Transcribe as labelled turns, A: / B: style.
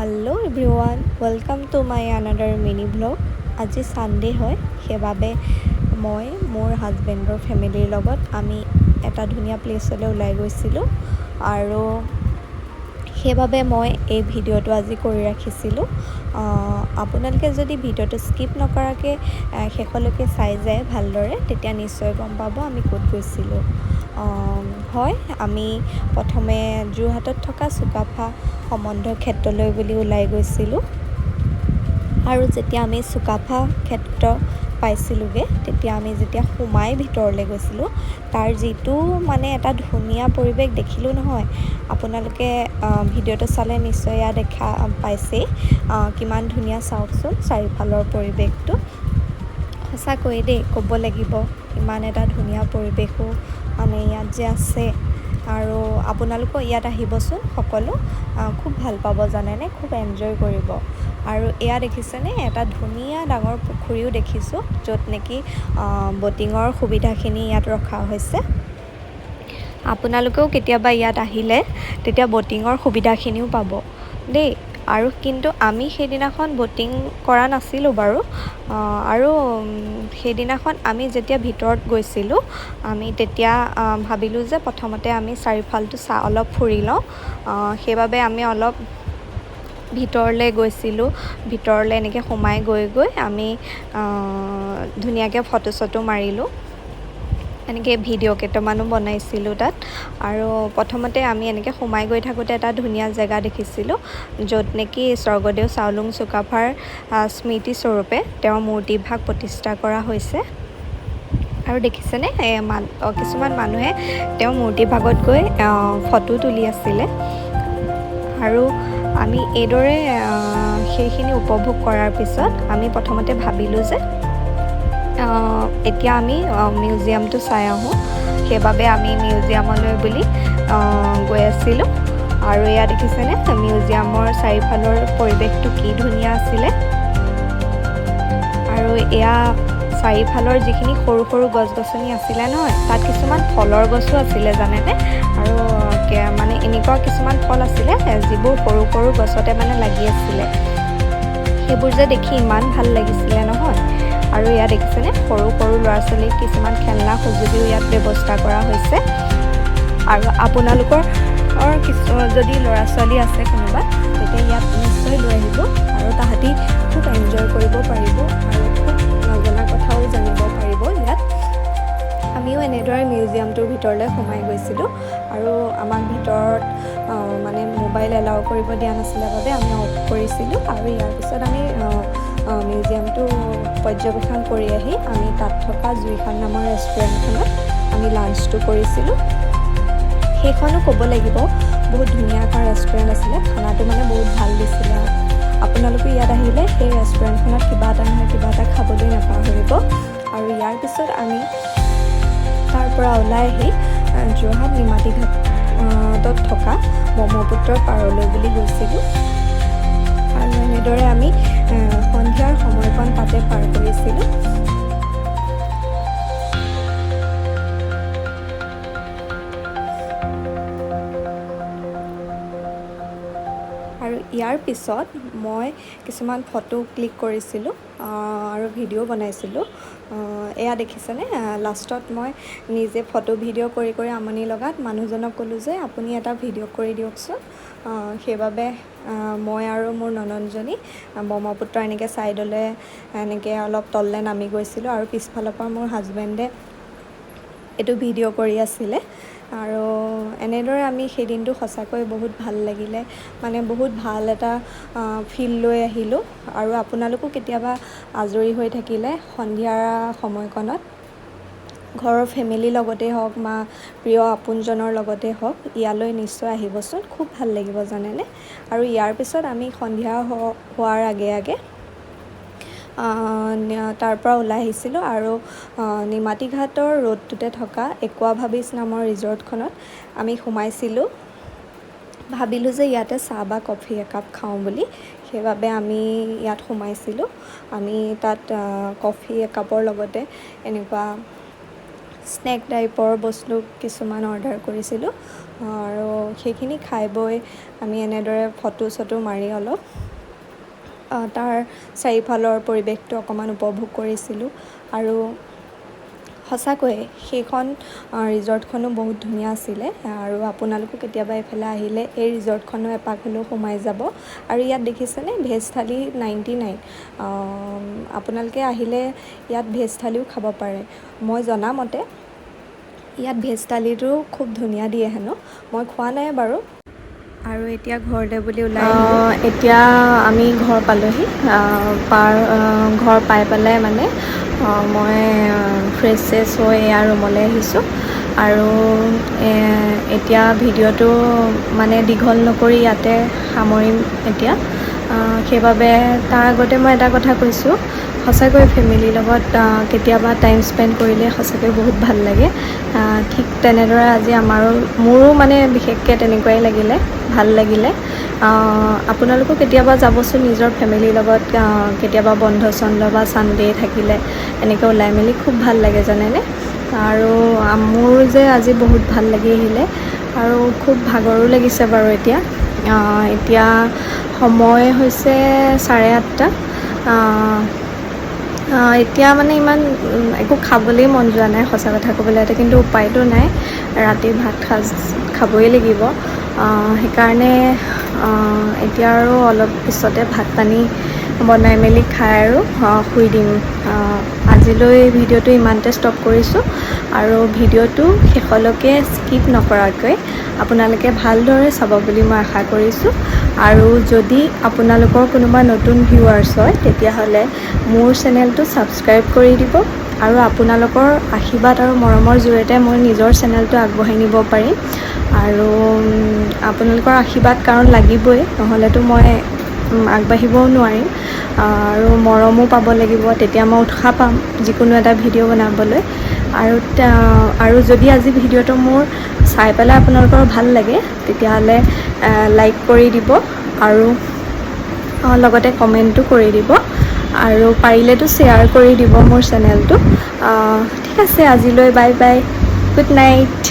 A: Hello' everyone, welcome to my another mini blog. আজি Sunday হয়, সেইবাবে মই মোৰ হাজবেণ্ডৰ ফেমিলিৰ লগত আমি এটা ধুনীয়া প্লেচলৈ ওলাই গৈছিলোঁ আৰু সেইবাবে মই এই ভিডিঅ'টো আজি কৰি ৰাখিছিলোঁ। আপোনালোকে যদি ভিডিঅ'টো স্কিপ নকৰাকৈ শেষলৈকে চাই যায় ভালদৰে, তেতিয়া নিশ্চয় গম পাব আমি ক'ত গৈছিলোঁ। হয়, আমি প্ৰথমে যোৰহাটত থকা চুকাফা সম্বন্ধ ক্ষেত্ৰলৈ বুলি ওলাই গৈছিলোঁ আৰু যেতিয়া আমি চুকাফা ক্ষেত্ৰ পাইছিলোঁগৈ, তেতিয়া আমি যেতিয়া সোমাই ভিতৰলৈ গৈছিলোঁ, তাৰ যিটো মানে এটা ধুনীয়া পৰিৱেশ দেখিলোঁ নহয়, আপোনালোকে ভিডিঅ'টো চালে নিশ্চয় দেখা পাইছেই কিমান ধুনীয়া। চাওকচোন চাৰিওফালৰ পৰিৱেশটো, সঁচাকৈয়ে দেই ক'ব লাগিব, ইমান এটা ধুনীয়া পৰিৱেশো মানে ইয়াত যে আছে। আৰু আপোনালোকো ইয়াত আহিবচোন, সকলো খুব ভাল পাব জানেনে, খুব এনজয় কৰিব। আৰু এয়া দেখিছেনে, এটা ধুনীয়া ডাঙৰ পুখুৰীও দেখিছোঁ, য'ত নেকি ব'টিঙৰ সুবিধাখিনি ইয়াত ৰখা হৈছে। আপোনালোকেও কেতিয়াবা ইয়াত আহিলে তেতিয়া ব'টিঙৰ সুবিধাখিনিও পাব দেই। আৰু কিন্তু আমি সেইদিনাখন ব'টিং কৰা নাছিলোঁ বাৰু। আৰু সেইদিনাখন আমি যেতিয়া ভিতৰত গৈছিলোঁ, আমি তেতিয়া ভাবিলোঁ যে প্ৰথমতে আমি চাৰিওফালটো অলপ ফুৰি লওঁ। সেইবাবে আমি অলপ ভিতৰলৈ গৈছিলোঁ। ভিতৰলৈ এনেকৈ সোমাই গৈ আমি ধুনীয়াকৈ ফটো চটো মাৰিলোঁ, এনেকৈ ভিডিঅ' কেইটামানো বনাইছিলোঁ তাত। আৰু প্ৰথমতে আমি এনেকৈ সোমাই গৈ থাকোঁতে এটা ধুনীয়া জেগা দেখিছিলোঁ, য'ত নেকি স্বৰ্গদেউ চাওলুং চুকাফাৰ স্মৃতিস্বৰূপে তেওঁৰ মূৰ্তিভাগ প্ৰতিষ্ঠা কৰা হৈছে। আৰু দেখিছেনে, কিছুমান মানুহে তেওঁৰ মূৰ্তিভাগত গৈ ফটো তুলি আছিলে। আৰু আমি এইদৰে সেইখিনি উপভোগ কৰাৰ পিছত আমি প্ৰথমতে ভাবিলোঁ যে এতিয়া আমি মিউজিয়ামটো চাই আহোঁ। সেইবাবে আমি মিউজিয়ামলৈ বুলি গৈ আছিলোঁ। আৰু এয়া দেখিছেনে, মিউজিয়ামৰ চাৰিওফালৰ পৰিৱেশটো কি ধুনীয়া আছিলে। আৰু এয়া চাৰিওফালৰ যিখিনি সৰু সৰু গছ গছনি আছিলে নহয়, তাত কিছুমান ফলৰ গছো আছিলে জানেনে। আৰু মানে এনেকুৱা কিছুমান ফল আছিলে যিবোৰ সৰু সৰু গছতে মানে লাগি আছিলে, সেইবোৰ যে দেখি ইমান ভাল লাগিছিলে নহয়। আৰু ইয়াত দেখিছেনে, সৰু সৰু ল'ৰা ছোৱালীক কিছুমান খেলনা সঁজুলিও ইয়াত ব্যৱস্থা কৰা হৈছে। আৰু আপোনালোকৰ যদি ল'ৰা ছোৱালী আছে কোনোবা, তেতিয়া ইয়াত নিশ্চয় লৈ আহিব আৰু তাহাঁতি খুব এনজয় কৰিব পাৰিব আৰু খুব নজনা কথাও জানিব পাৰিব ইয়াত। আমিও এনেদৰে মিউজিয়ামটোৰ ভিতৰলৈ সোমাই গৈছিলোঁ আৰু আমাক ভিতৰত মানে মোবাইল এলাউ কৰিব দিয়া নাছিলে বাবে আমি অফ কৰিছিলোঁ। আৰু ইয়াৰ পিছত আমি মিউজিয়ামটো পৰ্যবেক্ষণ কৰি আহি আমি তাত থকা জুইখন নামৰ ৰেষ্টুৰেণ্টখনত আমি লাঞ্চটো কৰিছিলোঁ। সেইখনো ক'ব লাগিব বহুত ধুনীয়া এখন ৰেষ্টুৰেণ্ট আছিলে, খানাটো মানে বহুত ভাল দিছিলে। আপোনালোকে ইয়াত আহিলে সেই ৰেষ্টুৰেণ্টখনত কিবা এটা নহয় কিবা এটা খাবলৈ নাপাহৰিব। আৰু ইয়াৰ পিছত আমি তাৰ পৰা ওলাই আহি যোৰহাট নিমাতী ঘাটত থকা ব্ৰহ্মপুত্ৰৰ পাৰলৈ বুলি গৈছিলোঁ। আৰু এনেদৰে আমি সন্ধিয়াৰ সময়কণ তাতে পাৰ কৰিছিলোঁ। আৰু ইয়াৰ পিছত মই কিছুমান ফটো ক্লিক কৰিছিলোঁ আৰু ভিডিঅ' বনাইছিলোঁ। এয়া দেখিছেনে, লাষ্টত মই নিজে ফটো ভিডিঅ' কৰি আমনি লগাত মানুহজনক ক'লোঁ যে আপুনি এটা ভিডিঅ' কৰি দিয়কচোন। সেইবাবে মই আৰু মোৰ ননদজনী ব্ৰহ্মপুত্ৰ এনেকৈ ছাইডলৈ এনেকৈ অলপ তললৈ নামি গৈছিলোঁ আৰু পিছফালৰ পৰা মোৰ হাজবেণ্ডে এইটো ভিডিঅ' কৰি আছিলে। আৰু এনেদৰে আমি সেইদিনটো সঁচাকৈ বহুত ভাল লাগিলে, মানে বহুত ভাল এটা ফিল লৈ আহিলোঁ। আৰু আপোনালোকো কেতিয়াবা আজৰি হৈ থাকিলে সন্ধিয়া সময়কণত ঘৰৰ ফেমিলিৰ লগতেই হওক বা প্ৰিয় আপোনজনৰ লগতেই হওক, ইয়ালৈ নিশ্চয় আহিবচোন, খুব ভাল লাগিব জানেনে। আৰু ইয়াৰ পিছত আমি সন্ধিয়া হোৱাৰ আগে আগে তাৰ পৰা ওলাই আহিছিলোঁ আৰু নিমাতী ঘাটৰ ৰোডটোতে থকা একুৱাভাবিছ নামৰ ৰিজৰ্টখনত আমি সোমাইছিলোঁ। ভাবিলোঁ যে ইয়াতে চাহ বা কফি একাপ খাওঁ বুলি, সেইবাবে আমি ইয়াত সোমাইছিলোঁ। আমি তাত কফি একাপৰ লগতে এনেকুৱা স্নেক টাইপৰ বস্তু কিছুমান অৰ্ডাৰ কৰিছিলোঁ আৰু সেইখিনি খাই বৈ আমি এনেদৰে ফটো চটো মাৰি অলপ তাৰ চাৰিওফালৰ পৰিৱেশটো অকণমান উপভোগ কৰিছিলোঁ আৰু সঁচাকৈয়ে সেইখন ৰিজৰ্টখনো বহুত ধুনীয়া আছিলে আৰু আপোনালোকো কেতিয়াবা এইফালে আহিলে এই ৰিজৰ্টখনো এপাক হ'লেও সোমাই যাব আৰু ইয়াত দেখিছেনে ভেজ থালি 99 আপোনালোকে আহিলে ইয়াত ভেজ থালিও খাব পাৰে মই জনামতে ইয়াত ভেজ থালিটো খুব ধুনীয়া দিয়ে হেনো মই খোৱা নাই বাৰু আৰু এতিয়া ঘৰলৈ বুলি ওলাই এতিয়া আমি ঘৰ পালোহি ঘৰ পাই পেলাই মানে মই ফ্ৰেছ চেছ হৈ এয়া ৰুমলৈ আহিছোঁ আৰু এতিয়া ভিডিঅ'টো মানে দীঘল নকৰি ইয়াতে সামৰিম এতিয়া সেইবাবে তাৰ আগতে মই এটা কথা কৈছোঁ সঁচাকৈ ফেমিলিৰ লগত কেতিয়াবা টাইম স্পেণ্ড কৰিলে সঁচাকৈ বহুত ভাল লাগে ঠিক তেনেদৰে আজি মোৰো মানে বিশেষকৈ তেনেকুৱাই লাগিলে ভাল লাগিলে আপোনালোকো কেতিয়াবা যাবচোন নিজৰ ফেমিলিৰ লগত কেতিয়াবা বন্ধ চন্ধ বা ছানডে থাকিলে এনেকৈ ওলাই মেলি খুব ভাল লাগে জানেনে আৰু মোৰ যে আজি বহুত ভাল লাগি আহিলে আৰু খুব ভাগৰো লাগিছে বাৰু এতিয়া সময় হৈছে 8:30 এতিয়া মানে ইমান একো খাবলৈ মন যোৱা নাই সঁচা কথা ক'বলৈ কিন্তু উপায়তো নাই ৰাতিৰ ভাত সাজ খাবই লাগিব সেইকাৰণে এতিয়া আৰু অলপ পিছতে ভাত পানী বনাই মেলি খাই আৰু শুই দিম আজিলৈ ভিডিঅ'টো ইমানতে ষ্টপ কৰিছোঁ আৰু ভিডিঅ'টো শেষলৈকে স্কিপ নকৰাকৈ আপোনালোকে ভালদৰে চাব বুলি মই আশা কৰিছোঁ আৰু যদি আপোনালোকৰ কোনোবা নতুন ভিউৱাৰ্ছ হয় তেতিয়াহ'লে মোৰ চেনেলটো ছাবস্ক্ৰাইব কৰি দিব আৰু আপোনালোকৰ আশীৰ্বাদ আৰু মৰমৰ জৰিয়তে মই নিজৰ চেনেলটো আগবঢ়াই নিব পাৰিম আৰু আপোনালোকৰ আশীৰ্বাদ কাৰণ লাগিবই নহ'লেতো মই আগবাঢ়িবও নোৱাৰিম আৰু মৰমো পাব লাগিব তেতিয়া মই উৎসাহ পাম যিকোনো এটা ভিডিঅ' বনাবলৈ আৰু যদি আজি ভিডিঅ'টো মোৰ চাই পেলাই আপোনালোকৰ ভাল লাগে তেতিয়াহ'লে লাইক কৰি দিব আৰু লগতে কমেণ্টো কৰি দিব আৰু পাৰিলেতো শ্বেয়াৰ কৰি দিব মোৰ চেনেলটো ঠিক আছে আজিলৈ বাই বাই গুড নাইট